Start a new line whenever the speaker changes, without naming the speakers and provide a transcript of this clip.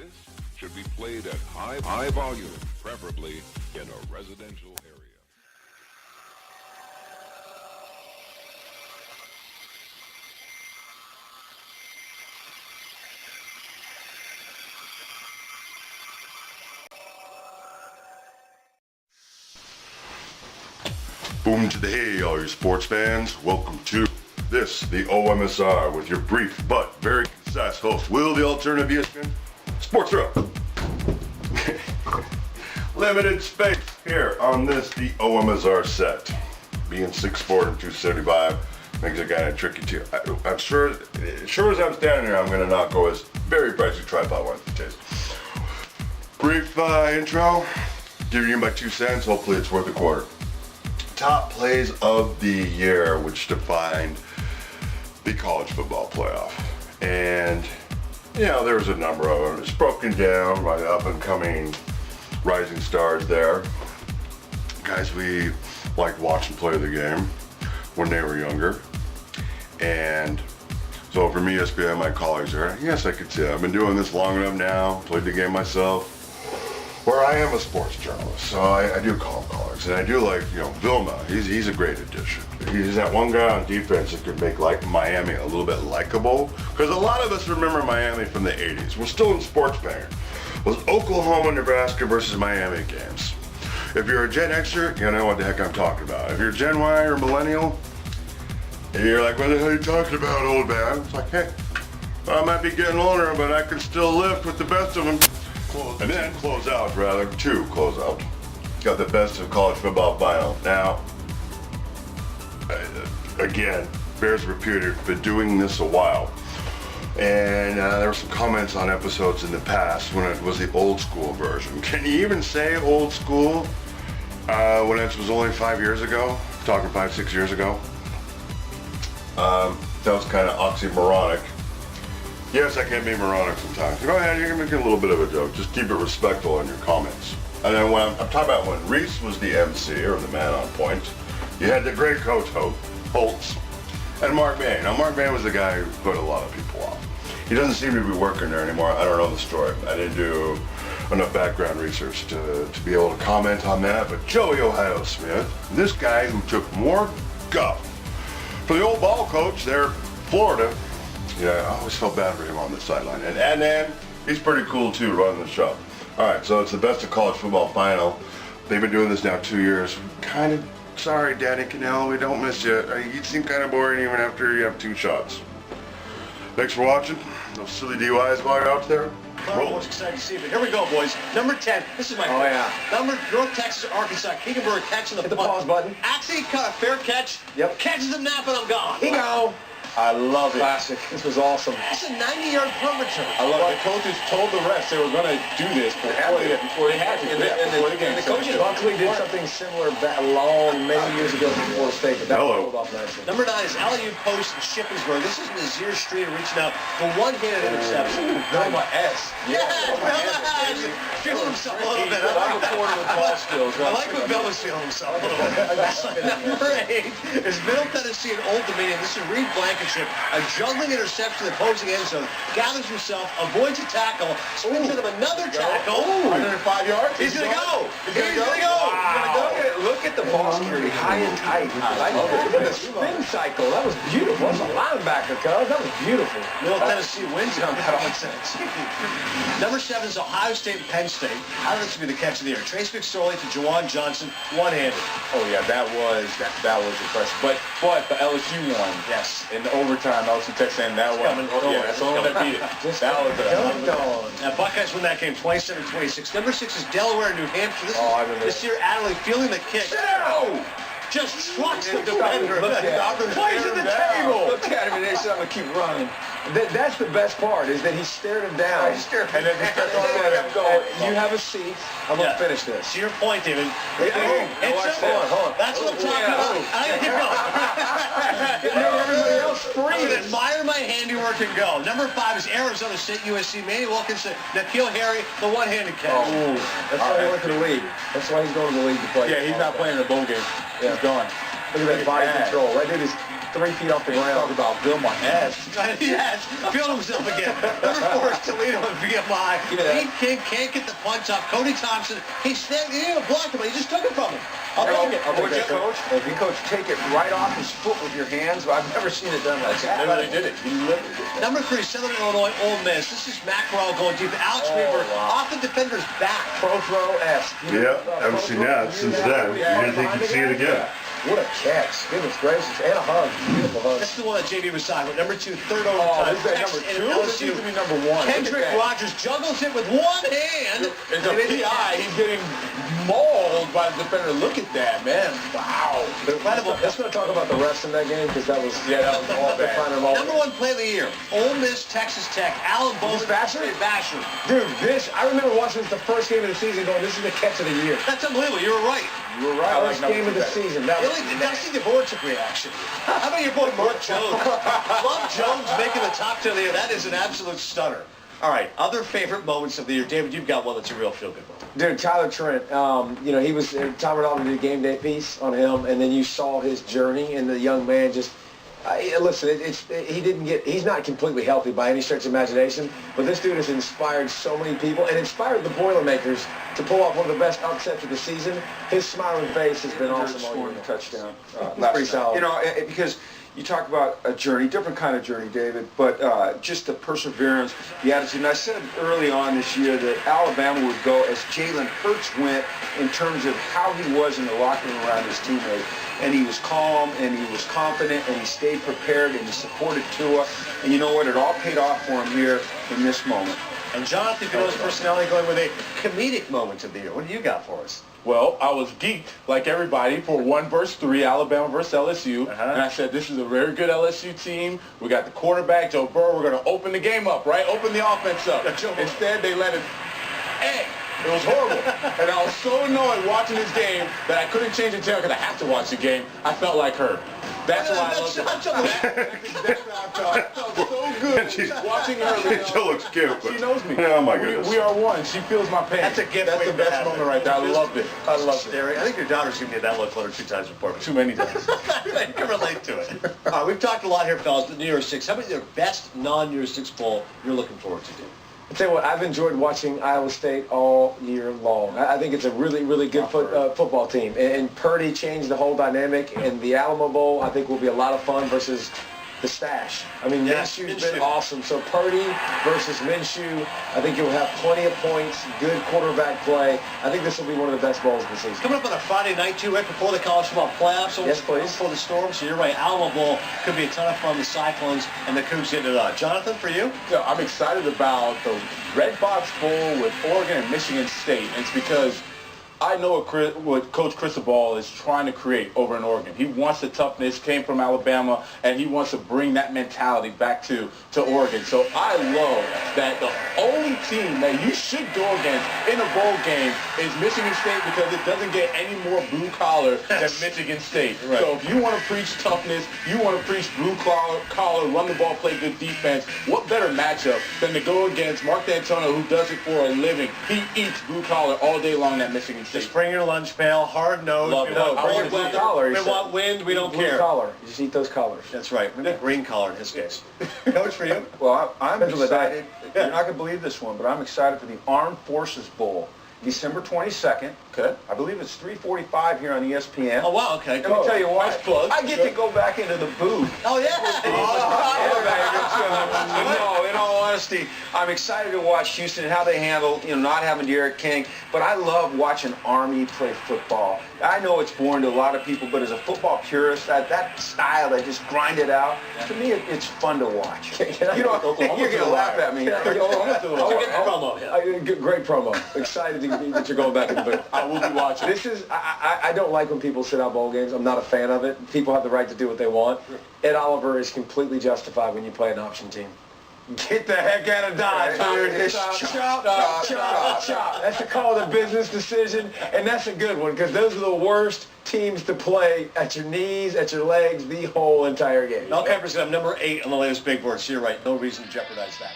This should be played at high volume, preferably in a residential area.
Boom today, all you sports fans. Welcome to this, the OMSR, with your brief but very concise host, Will the Alternative ESPN Sports Row. Limited space here on this, the OMSR set. Being 6'4" and 275 makes it kind of tricky too. I'm sure as I'm standing here, I'm going to not go as very pricey tripod one these days. Brief intro, giving you my 2 cents. Hopefully it's worth a quarter. Top plays of the year, which defined the college football playoff. And, you know, there's a number of them. It's broken down by the up-and-coming rising stars there. Guys we liked watching play the game when they were younger. And so from ESPN, my colleagues there, yes, I could say I've been doing this long enough now, played the game myself, where I am a sports journalist, so I do call colleagues, and I do like, you know, Vilma, he's a great addition. He's that one guy on defense that could make like Miami a little bit likable, because a lot of us remember Miami from the 80s. We're still in sports banging. It was Oklahoma, Nebraska versus Miami games. If you're a Gen Xer, you know what the heck I'm talking about. If you're Gen Y or millennial, and you're like, what the hell are you talking about, old man? It's like, hey, I might be getting older, but I can still lift with the best of them. And then close out, got the best of college football final. Now, again, bears reputed, been doing this a while. And there were some comments on episodes in the past when it was the old school version. Can you even say old school when it was only 5 years ago? Talking 5-6 years ago. That was kind of oxymoronic. Yes, I can be moronic sometimes. Go ahead, you can make a little bit of a joke. Just keep it respectful in your comments. And then when I'm talking about when Reese was the MC, or the man on point, you had the great coach Holtz, and Mark Bain. Now, Mark Bain was the guy who put a lot of people off. He doesn't seem to be working there anymore. I don't know the story. I didn't do enough background research to be able to comment on that. But Joey Ohio Smith, this guy who took more guff for the old ball coach there in Florida. Yeah, I always felt bad for him on the sideline. And then he's pretty cool too, running the show. All right, so it's the best of college football final. They've been doing this now 2 years. Kind of sorry, Danny Cannell, we don't miss you. You seem kind of boring even after you have 2 shots. Thanks for watching. Those silly DUIs while you're out there.
I was excited to see it. Here we go, boys. Number 10. This is my
pick. Yeah.
Number North Texas, Arkansas. Keeganberg catching the
Hit the pause button.
Actually caught a fair catch.
Yep.
Catches the nap and I'm gone.
He go.
I love it.
Classic. This was awesome.
That's a 90-yard punt return.
I love it. The coaches told the refs they were going to do this before they had to. And the coaches
Buckley did something similar many years ago for Florida State, but that pulled off nicely.
Number 9 is LU Post Shippensburg. This is Nazir Street reaching out for one-handed interception.
No, my S.
Yeah, feeling himself a little bit.
I'm reporting with ball skills.
I like what Bill is feeling himself a little bit. Number 8 is Middle Tennessee and Old Dominion. This is Reed Blankenship. A juggling interception in the opposing end zone. Gathers himself, avoids a tackle, spins with him another tackle.
105 yards.
He's going to go. He's going to go.
Wow. Look at the ball security, high and tight. Look at the spin cycle. That was beautiful. That's a linebacker, cuz. That was beautiful.
Middle Tennessee wins on that one sense. Number 7 is Ohio State and Penn State. How did this be the catch of the year? Trace McSorley to Jawan Johnson, one-handed.
Oh yeah, that was impressive. But the LSU won.
Yes.
In the overtime, LSU Texas A&M, that one. Yeah, that's the one that beat it. That was a.
Now Buckeyes win that game 27-26. Number 6 is Delaware and New Hampshire. This year Adderley fielding the kick. Just trucks the defender.
Plays at the table. Look at him and they said, I'm going to keep running. That's the best part, is that he stared him down.
And then he starts going.
You have a seat. I'm going to finish this.
To your point, David. Hold on. That's what I'm talking about. I gotta keep going.
Everybody else
I'm going to admire my handiwork and go. Number 5 is Arizona State, USC. Manny Wilkinson, N'Keal Harry, the one-handed catch.
That's why he went to the league. That's why he's going to the league to play.
Yeah, he's not playing in the bowl game.
Yeah.
He's gone.
Look at that body control. That dude is 3 feet off the ground.
Talk about Bill my ass.
Yes, feeling himself again. Number 4 is Toledo and VMI.
Yeah.
Pete King can't get the punch off. Cody Thompson, he didn't even block him, but he just took it from him. I'll take it.
Would you, coach? If you, coach, take it right off his foot with your hands, I've never seen it done like that.
Literally did it. He literally did it.
Number 3, Southern Illinois, Ole Miss. This is Matt Corral going deep. Alex Weaver off the defender's back.
Pro throw-esque.
Yeah, haven't seen that since then. You didn't think you'd see it again.
What a catch. Goodness gracious. And a hug. Beautiful hug.
This is the one that JB was talking about. Number 2, third
Oh,
overtime.
this is number 2? This seems to be number 1.
Kendrick Rogers juggles it with one hand.
It's a PI. He's getting mauled by the defender. Look at that, man. Wow.
Incredible.
Let's not talk about the rest in that game because that was
all bad.
Number 1 play of the year. Ole Miss, Texas Tech. Alan Bowman.
Basher? Dude, I remember watching this the first game of the season going, this is the catch of the year.
That's unbelievable. You were right.
You were right.
First game of the season. That was
Really? Did I see the Dvorak reaction? How about your boy Mark Jones? Love Jones making the top 10 of the year. That is an absolute stunner. All right, other favorite moments of the year. David, you've got one that's a real feel-good one.
Dude, Tyler Trent, you know, he was, Tom Ronaldo did a game day piece on him, and then you saw his journey, and the young man just, listen, he's not completely healthy by any stretch of imagination, but this dude has inspired so many people, and inspired the Boilermakers to pull off one of the best upsets of the season. His smiling face has been awesome all year.
Scored a touchdown.
Pretty solid.
You know, because you talk about a journey, different kind of journey, David, but just the perseverance, the attitude. And I said early on this year that Alabama would go as Jalen Hurts went in terms of how he was in the locker room around his teammates. And he was calm, and he was confident, and he stayed prepared, and he supported Tua. And you know what? It all paid off for him here in this moment.
And Jonathan Gino's personality going with a comedic moment of the year. What do you got for us?
Well, I was geeked, like everybody, for 1 versus 3, Alabama versus LSU. And I said, this is a very good LSU team. We got the quarterback, Joe Burrow. We're going to open the game up, right? Open the offense up. Instead, they let it... Hey! It was horrible. And I was so annoyed watching this game that I couldn't change the channel because I have to watch the game. I felt like her. That's why I love it. That's exactly how I felt. I felt so good watching her.
She looks cute.
She knows me.
Oh, my goodness.
We are one. She feels my pain.
That's a gift.
That's the best moment right there. I loved it. I loved it.
I think your daughter's given you that look letter 2 times before.
Too many times.
I can relate to it. We've talked a lot here, fellas, the New Year's Six. How about your best non-New Year's Six bowl you're looking forward to do?
I'll tell you what, I've enjoyed watching Iowa State all year long. I think it's a really, really good football team. And Purdy changed the whole dynamic. And the Alamo Bowl, I think, will be a lot of fun versus the Stash. I mean, Minshew's been awesome. So Purdy versus Minshew, I think you'll have plenty of points, good quarterback play. I think this will be one of the best bowls of the season.
Coming up on a Friday night, too, right before the college football playoffs.
Yes, please.
Before the Storm. So you're right, Alamo Bowl could be a ton of fun. The Cyclones and the Cougs getting it on. Jonathan, for you?
Yeah, I'm excited about the Red Box Bowl with Oregon and Michigan State. And it's because I know what Coach Cristobal is trying to create over in Oregon. He wants the toughness, came from Alabama, and he wants to bring that mentality back to Oregon. So I love that the only team that you should go against in a bowl game is Michigan State because it doesn't get any more blue collar than Michigan State. Right. So if you want to preach toughness, you want to preach blue collar, run the ball, play good defense, what better matchup than to go against Mark D'Antonio, who does it for a living. He eats blue collar all day long at Michigan State.
Just bring your lunch pail, hard nose.
Love it. I want
blue collar.
We want wind, we don't
blue
care.
Collar. You just eat those collars.
That's right. Green collar in his case. Coach, for you?
Well, I'm excited. You're not going to believe this one, but I'm excited for the Armed Forces Bowl. December 22nd.
Okay.
I believe it's 3:45 here on ESPN.
Oh, wow, okay.
Let me tell you what,
Nice plug.
I get to go back into the booth.
Oh, yeah.
No, in all honesty, I'm excited to watch Houston and how they handle, not having Derek King. But I love watching Army play football. I know it's boring to a lot of people, but as a football purist, that style, they just grind it out. To me, it's fun to watch. You're going to laugh at me.
Great promo. Excited that you're going back in the booth.
I will be watching.
I don't like when people sit out bowl games. I'm not a fan of it. People have the right to do what they want. Ed Oliver is completely justified when you play an option team. Get the heck out of Dodge, dude. Chop. That's the call of the business decision, and that's a good one because those are the worst teams to play at your knees, at your legs, the whole entire game.
Mel Kiper's got number 8 on the latest big board, so you're right. No reason to jeopardize that.